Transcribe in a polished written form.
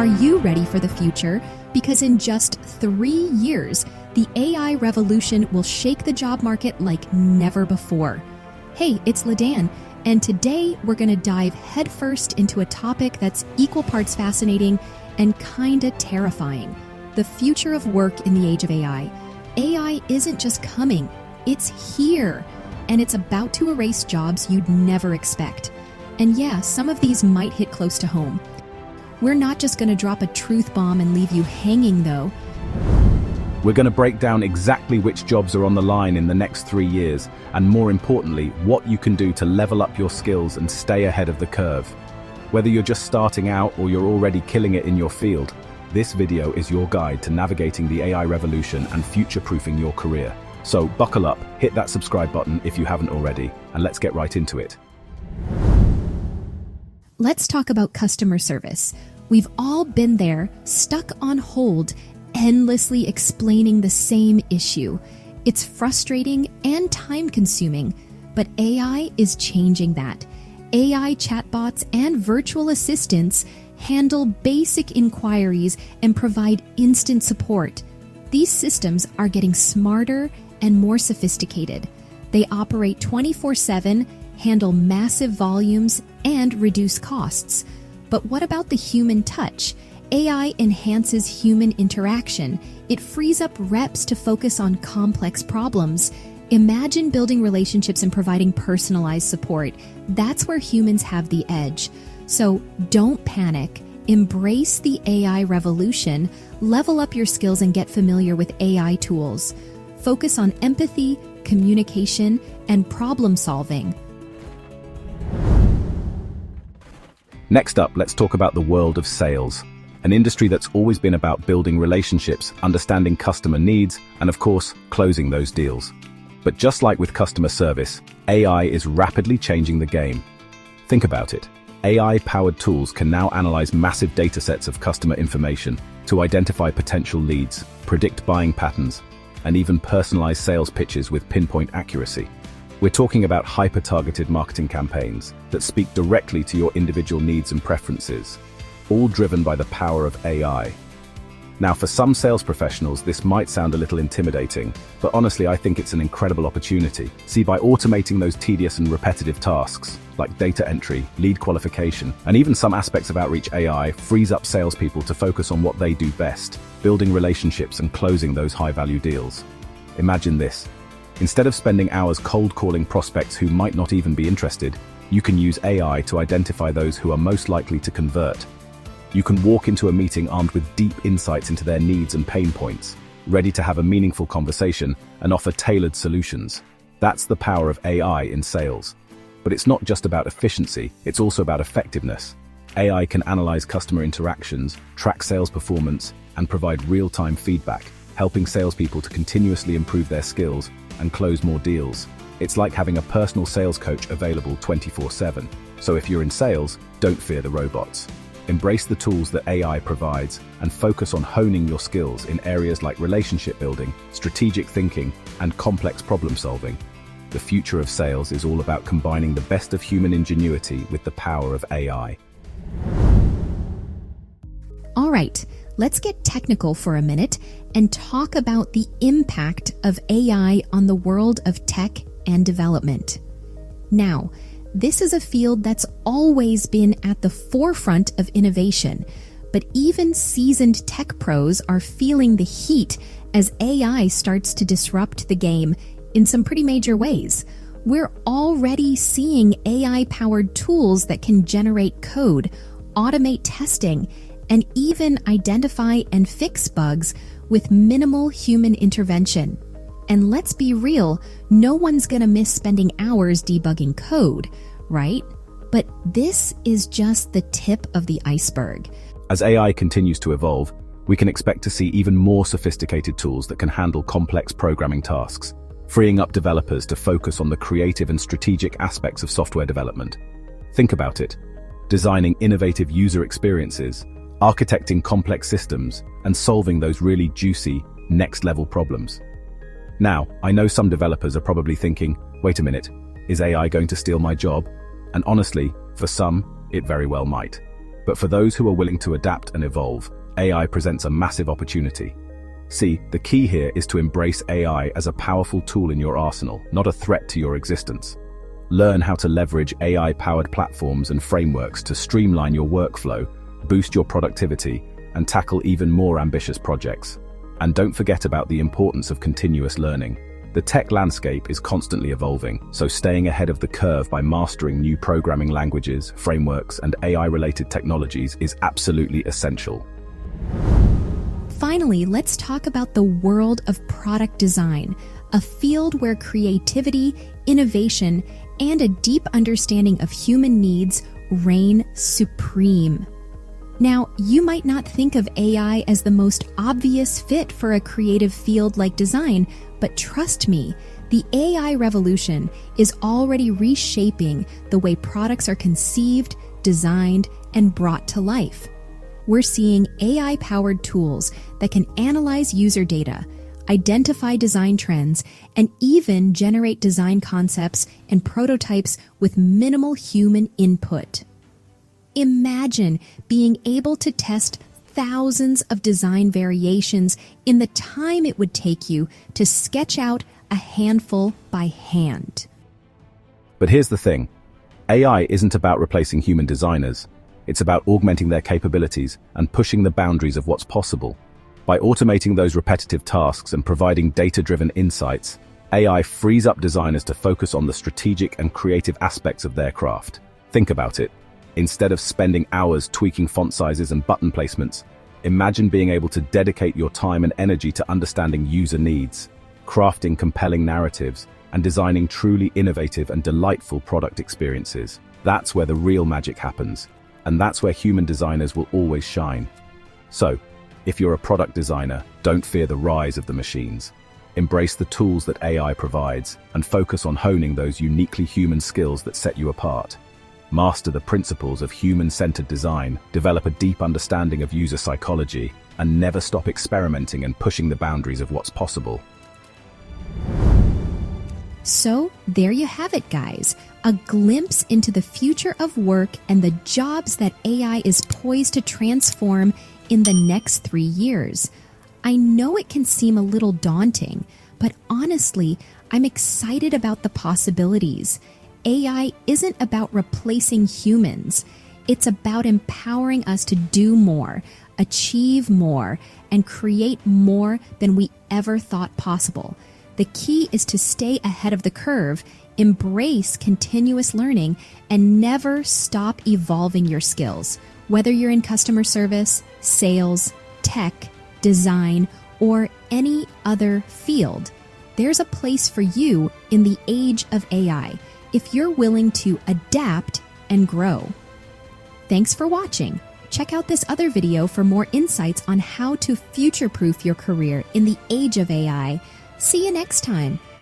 Are you ready for the future? Because in just 3 years, the AI revolution will shake the job market like never before. Hey, it's LaDan, and today we're going to dive headfirst into a topic that's equal parts fascinating and kinda terrifying. The future of work in the age of AI. AI isn't just coming, it's here, and it's about to erase jobs you'd never expect. And yeah, some of these might hit close to home. We're not just going to drop a truth bomb and leave you hanging, though. We're going to break down exactly which jobs are on the line in the next 3 years, and more importantly, what you can do to level up your skills and stay ahead of the curve. Whether you're just starting out or you're already killing it in your field, this video is your guide to navigating the AI revolution and future-proofing your career. So buckle up, hit that subscribe button if you haven't already, and let's get right into it. Let's talk about customer service. We've all been there, stuck on hold, endlessly explaining the same issue. It's frustrating and time-consuming, but AI is changing that. AI chatbots and virtual assistants handle basic inquiries and provide instant support. These systems are getting smarter and more sophisticated. They operate 24/7, handle massive volumes, and reduce costs. But what about the human touch? AI enhances human interaction. It frees up reps to focus on complex problems. Imagine building relationships and providing personalized support. That's where humans have the edge. So don't panic. Embrace the AI revolution. Level up your skills and get familiar with AI tools. Focus on empathy, communication, and problem solving. Next up, let's talk about the world of sales, an industry that's always been about building relationships, understanding customer needs, and of course, closing those deals. But just like with customer service, AI is rapidly changing the game. Think about it. AI-powered tools can now analyze massive datasets of customer information to identify potential leads, predict buying patterns, and even personalize sales pitches with pinpoint accuracy. We're talking about hyper-targeted marketing campaigns that speak directly to your individual needs and preferences, all driven by the power of AI. Now, for some sales professionals, this might sound a little intimidating, but honestly, I think it's an incredible opportunity. See, by automating those tedious and repetitive tasks, like data entry, lead qualification, and even some aspects of outreach, AI frees up salespeople to focus on what they do best, building relationships and closing those high-value deals. Imagine this. Instead of spending hours cold calling prospects who might not even be interested, you can use AI to identify those who are most likely to convert. You can walk into a meeting armed with deep insights into their needs and pain points, ready to have a meaningful conversation and offer tailored solutions. That's the power of AI in sales. But it's not just about efficiency, it's also about effectiveness. AI can analyze customer interactions, track sales performance, and provide real-time feedback, helping salespeople to continuously improve their skills and close more deals. It's like having a personal sales coach available 24/7. So if you're in sales, don't fear the robots. Embrace the tools that AI provides and focus on honing your skills in areas like relationship building, strategic thinking, and complex problem solving. The future of sales is all about combining the best of human ingenuity with the power of AI. All right, let's get technical for a minute and talk about the impact of AI on the world of tech and development. Now, this is a field that's always been at the forefront of innovation, but even seasoned tech pros are feeling the heat as AI starts to disrupt the game in some pretty major ways. We're already seeing AI-powered tools that can generate code, automate testing, and even identify and fix bugs with minimal human intervention. And let's be real, no one's gonna miss spending hours debugging code, right? But this is just the tip of the iceberg. As AI continues to evolve, we can expect to see even more sophisticated tools that can handle complex programming tasks, freeing up developers to focus on the creative and strategic aspects of software development. Think about it. Designing innovative user experiences, architecting complex systems, and solving those really juicy, next-level problems. Now, I know some developers are probably thinking, wait a minute, is AI going to steal my job? And honestly, for some, it very well might. But for those who are willing to adapt and evolve, AI presents a massive opportunity. See, the key here is to embrace AI as a powerful tool in your arsenal, not a threat to your existence. Learn how to leverage AI-powered platforms and frameworks to streamline your workflow, boost your productivity, and tackle even more ambitious projects. And don't forget about the importance of continuous learning. The tech landscape is constantly evolving, so staying ahead of the curve by mastering new programming languages, frameworks, and AI-related technologies is absolutely essential. Finally, let's talk about the world of product design, a field where creativity, innovation, and a deep understanding of human needs reign supreme. Now, you might not think of AI as the most obvious fit for a creative field like design, but trust me, the AI revolution is already reshaping the way products are conceived, designed, and brought to life. We're seeing AI-powered tools that can analyze user data, identify design trends, and even generate design concepts and prototypes with minimal human input. Imagine being able to test thousands of design variations in the time it would take you to sketch out a handful by hand. But here's the thing. AI isn't about replacing human designers. It's about augmenting their capabilities and pushing the boundaries of what's possible. By automating those repetitive tasks and providing data-driven insights, AI frees up designers to focus on the strategic and creative aspects of their craft. Think about it. Instead of spending hours tweaking font sizes and button placements, imagine being able to dedicate your time and energy to understanding user needs, crafting compelling narratives, and designing truly innovative and delightful product experiences. That's where the real magic happens, and that's where human designers will always shine. So, if you're a product designer, don't fear the rise of the machines. Embrace the tools that AI provides, and focus on honing those uniquely human skills that set you apart. Master the principles of human-centered design, develop a deep understanding of user psychology, and never stop experimenting and pushing the boundaries of what's possible. So, there you have it, guys. A glimpse into the future of work and the jobs that AI is poised to transform in the next 3 years. I know it can seem a little daunting, but honestly, I'm excited about the possibilities. AI isn't about replacing humans. It's about empowering us to do more, achieve more, and create more than we ever thought possible. The key is to stay ahead of the curve, embrace continuous learning, and never stop evolving your skills. Whether you're in customer service, sales, tech, design, or any other field, there's a place for you in the age of AI if you're willing to adapt and grow. Thanks for watching. Check out this other video for more insights on how to future-proof your career in the age of AI. See you next time.